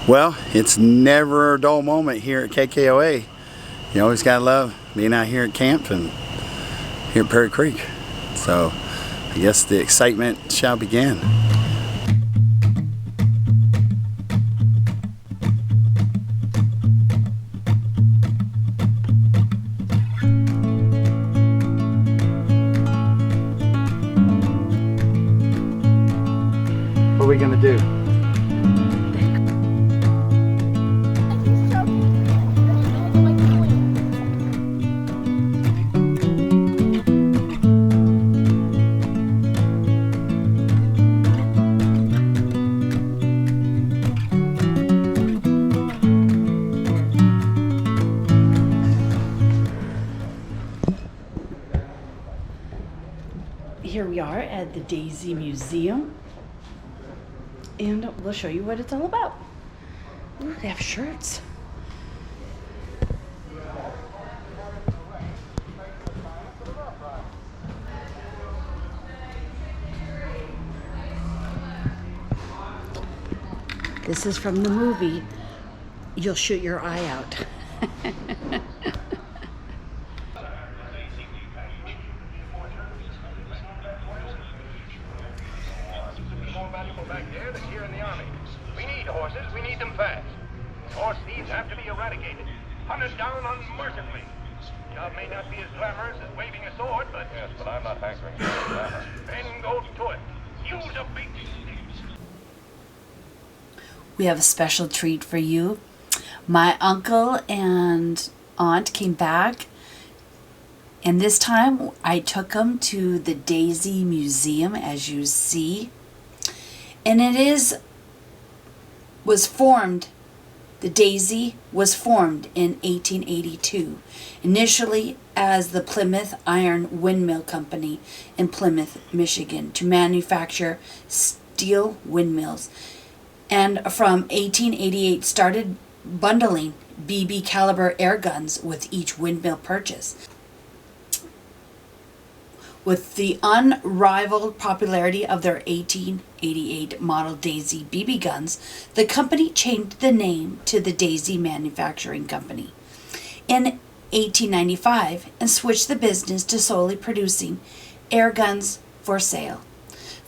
Well, it's never a dull moment here at KKOA. You always gotta love being out here at camp and here at Prairie Creek. So I guess the excitement shall begin. What are we gonna do? Here we are at the Daisy Museum, and we'll show you what it's all about. Ooh, they have shirts. This is from the movie You'll Shoot Your Eye Out. Back there than here in the army. We need horses, we need them fast. Horse thieves have to be eradicated, hunted down unmercifully. Job may not be as glamorous as waving a sword, but... Yes, but I'm not hankering for glamour. Then go to it. Use a big stick. We have a special treat for you. My uncle and aunt came back, and this time I took them to the Daisy Museum, as you see. And the Daisy was formed in 1882, initially as the Plymouth Iron Windmill Company in Plymouth, Michigan, to manufacture steel windmills. And from 1888 started bundling BB caliber air guns with each windmill purchase. With the unrivaled popularity of their 1888 model Daisy BB guns, the company changed the name to the Daisy Manufacturing Company in 1895 and switched the business to solely producing air guns for sale.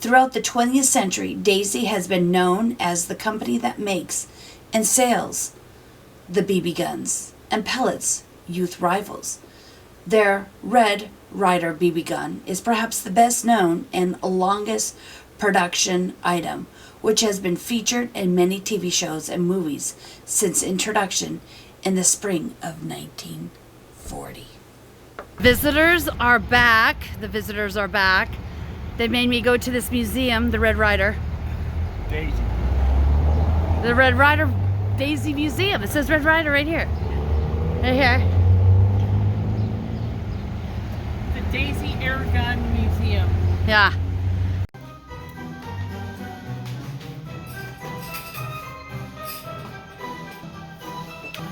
Throughout the 20th century, Daisy has been known as the company that makes and sells the BB guns and pellets youth rivals. Their Red Ryder BB gun is perhaps the best known and longest production item, which has been featured in many TV shows and movies since introduction in the spring of 1940. Visitors are back. The visitors are back. They made me go to this museum, the Red Ryder. Daisy. The Red Ryder Daisy Museum. It says Red Ryder right here. Right here. Daisy Air Gun Museum. Yeah.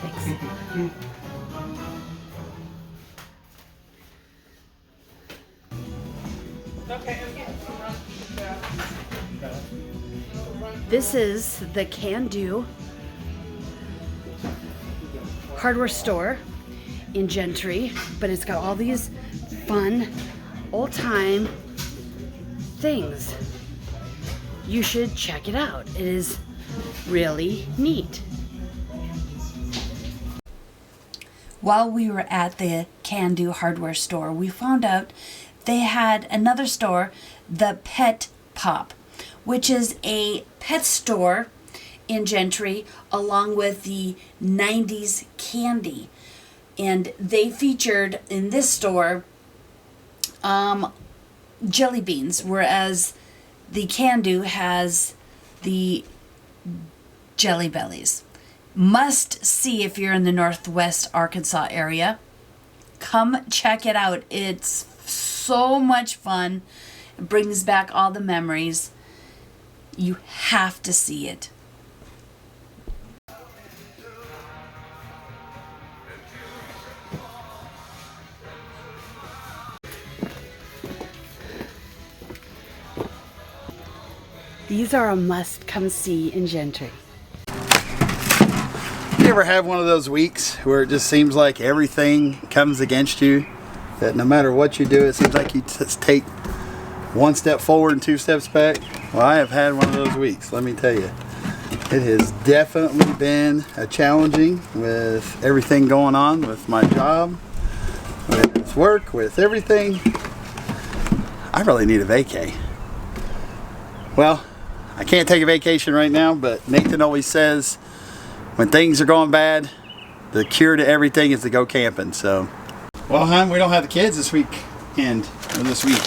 Thanks. This is the Can-Do hardware store in Gentry, but it's got all these fun old-time things. You should check it out. It is really neat. While we were at the Can-Do hardware store, we found out they had another store, the Pet Pop, which is a pet store in Gentry along with the 90s candy. And they featured in this store jelly beans, whereas the Can-Do has the Jelly Bellies. Must see if you're in the Northwest Arkansas area. Come check it out. It's so much fun. It brings back all the memories. You have to see it. These are a must come see in Gentry. You ever have one of those weeks where it just seems like everything comes against you? That no matter what you do, it seems like you just take one step forward and two steps back? Well, I have had one of those weeks, let me tell you. It has definitely been challenging with everything going on with my job, with work, with everything. I really need a vacay. Well, I can't take a vacation right now, but Nathan always says when things are going bad, the cure to everything is to go camping. So, well, hon, we don't have the kids this weekend or this week.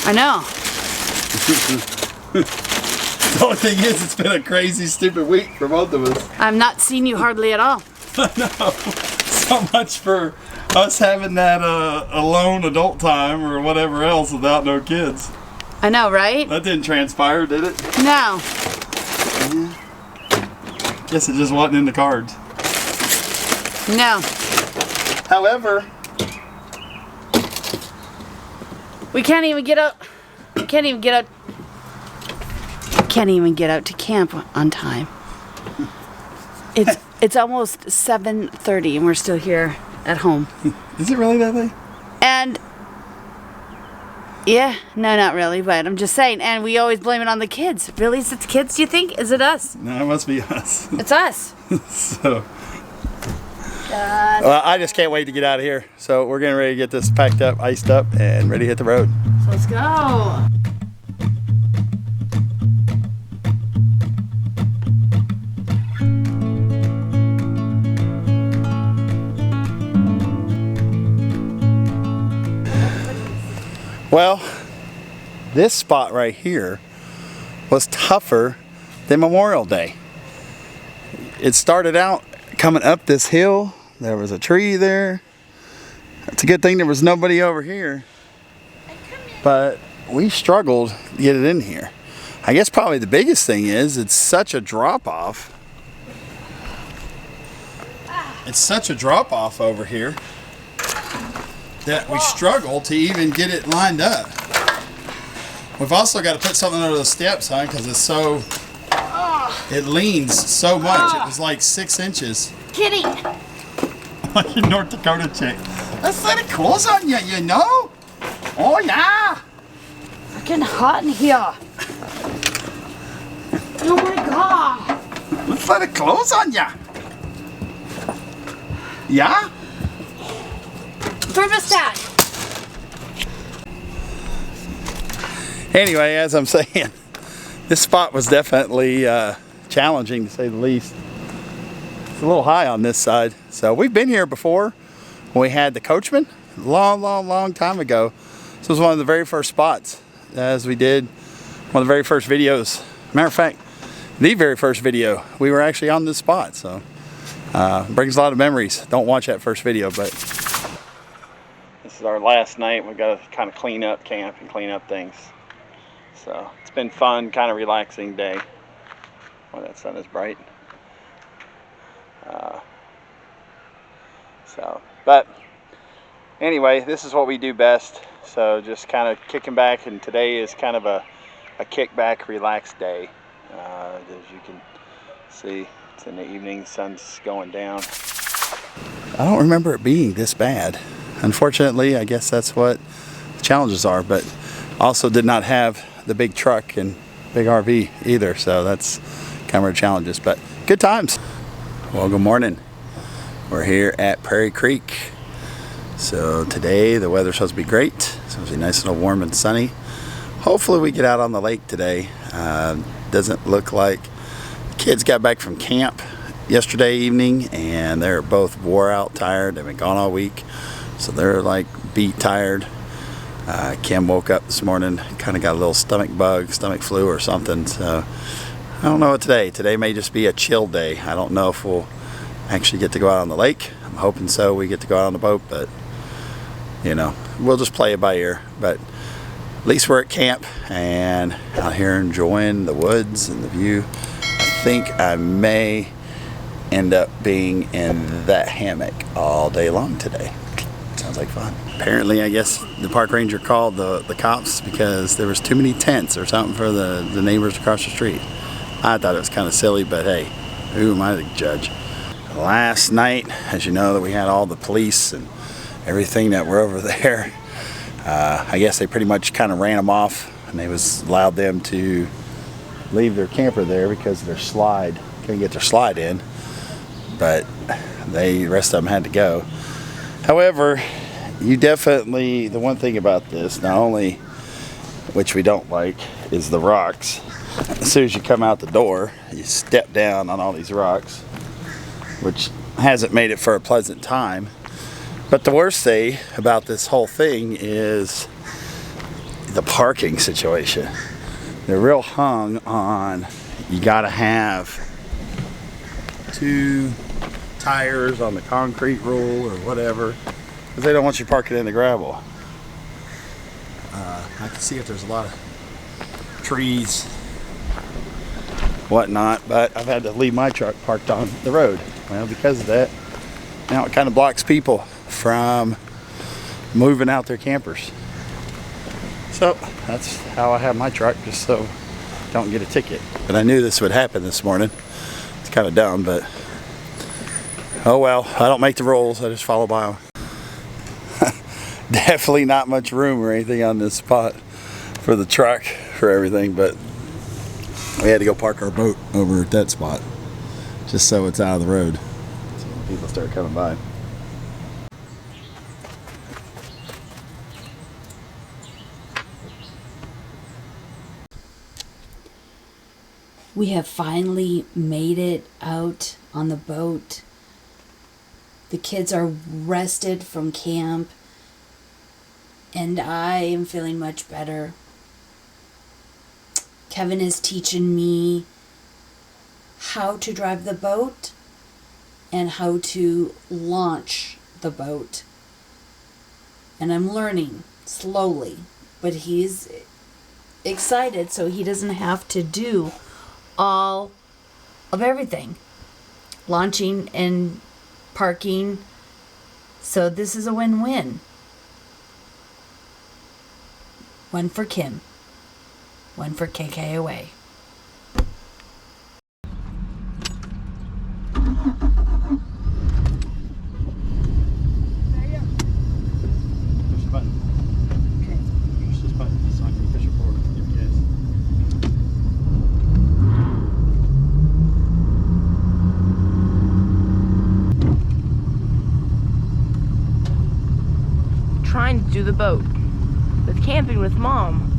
I know. The only thing is, it's been a crazy, stupid week for both of us. I've not seen you hardly at all. I know. So much for us having that alone adult time or whatever else without no kids. I know, right? That didn't transpire, did it? No. Yeah. Guess it just wasn't in the cards. No. However, We can't even get out. We can't even get out. Can't even get out to camp on time. It's almost 7:30 and we're still here at home. Is it really that late? And yeah, no, not really, but I'm just saying. And we always blame it on the kids. Really, is it the kids? Do you think? Is it us? No, it must be us. It's us. So. Well, I just can't wait to get out of here. So we're getting ready to get this packed up, iced up, and ready to hit the road. So let's go. Well, this spot right here was tougher than Memorial Day. It started out coming up this hill. There was a tree there. It's a good thing there was nobody over here. But we struggled to get it in here. I guess probably the biggest thing is it's such a drop off. It's such a drop off over here that we struggle to even get it lined up. We've also got to put something under the steps, huh? Because it's so, it leans so much. It was like 6 inches. Kitty. Like a North Dakota chick. Let's let it close on you, you know? Oh yeah. Freaking hot in here. Oh my god. Let's let it close on ya. Yeah? Thermostat. Anyway, as I'm saying, this spot was definitely challenging to say the least. It's a little high on this side. So we've been here before when we had the coachman long time ago. This was one of the very first spots as we did one of the very first videos. Matter of fact, the very first video, we were actually on this spot. So brings a lot of memories. Don't watch that first video, but this is our last night. We've got to kind of clean up camp and clean up things. So it's been fun, kind of relaxing day. Oh, that sun is bright. But anyway, this is what we do best. So just kind of kicking back, and today is kind of a kickback, relaxed day. As you can see, it's in the evening, sun's going down. I don't remember it being this bad. Unfortunately, I guess that's what the challenges are, but also did not have the big truck and big RV either, so that's kind of our challenges, but good times. Well, good morning. We're here at Prairie Creek. So today the weather's supposed to be great. It's supposed to be nice and warm and sunny. Hopefully we get out on the lake today. Doesn't look like the kids got back from camp yesterday evening and they're both wore out, tired. They've been gone all week, so they're like beat tired. Kim woke up this morning, kind of got a little stomach bug, stomach flu or something. So I don't know what today may just be a chill day. I don't know if we'll actually get to go out on the lake. I'm hoping so. We get to go out on the boat, but you know, we'll just play it by ear. But at least we're at camp and out here enjoying the woods and the view. I think I may end up being in that hammock all day long today. Sounds like fun. Apparently, I guess the park ranger called the cops because there was too many tents or something for the neighbors across the street. I thought it was kind of silly, but hey, who am I to judge? last night, as you know, that we had all the police and everything that were over there. I guess they pretty much kind of ran them off, and they allowed them to leave their camper there because of their slide. Couldn't get their slide in, but the rest of them had to go. However, the one thing about this, not only, which we don't like, is the rocks. As soon as you come out the door, you step down on all these rocks, which hasn't made it for a pleasant time. But the worst thing about this whole thing is the parking situation. They're real hung on, you gotta have 2 tires on the concrete rule or whatever, because they don't want you parking in the gravel. I can see if there's a lot of trees, whatnot, but I've had to leave my truck parked on the road. Well, because of that, now it kind of blocks people from moving out their campers. So that's how I have my truck, just so I don't get a ticket. But I knew this would happen this morning. It's kind of dumb, but oh well. I don't make the rules, I just follow by them. Definitely not much room or anything on this spot for the truck, for everything, but we had to go park our boat over at that spot just so it's out of the road, so when people start coming by. We have finally made it out on the boat. The kids are rested from camp, and I am feeling much better. Kevin is teaching me how to drive the boat and how to launch the boat. And I'm learning slowly, but he's excited so he doesn't have to do all of everything. Launching and parking. So this is a win-win. One for Kim. One for KKOA. Push the button. Okay. Push this button so I can push it forward. Give it Trying to do the boat. With camping with Mom,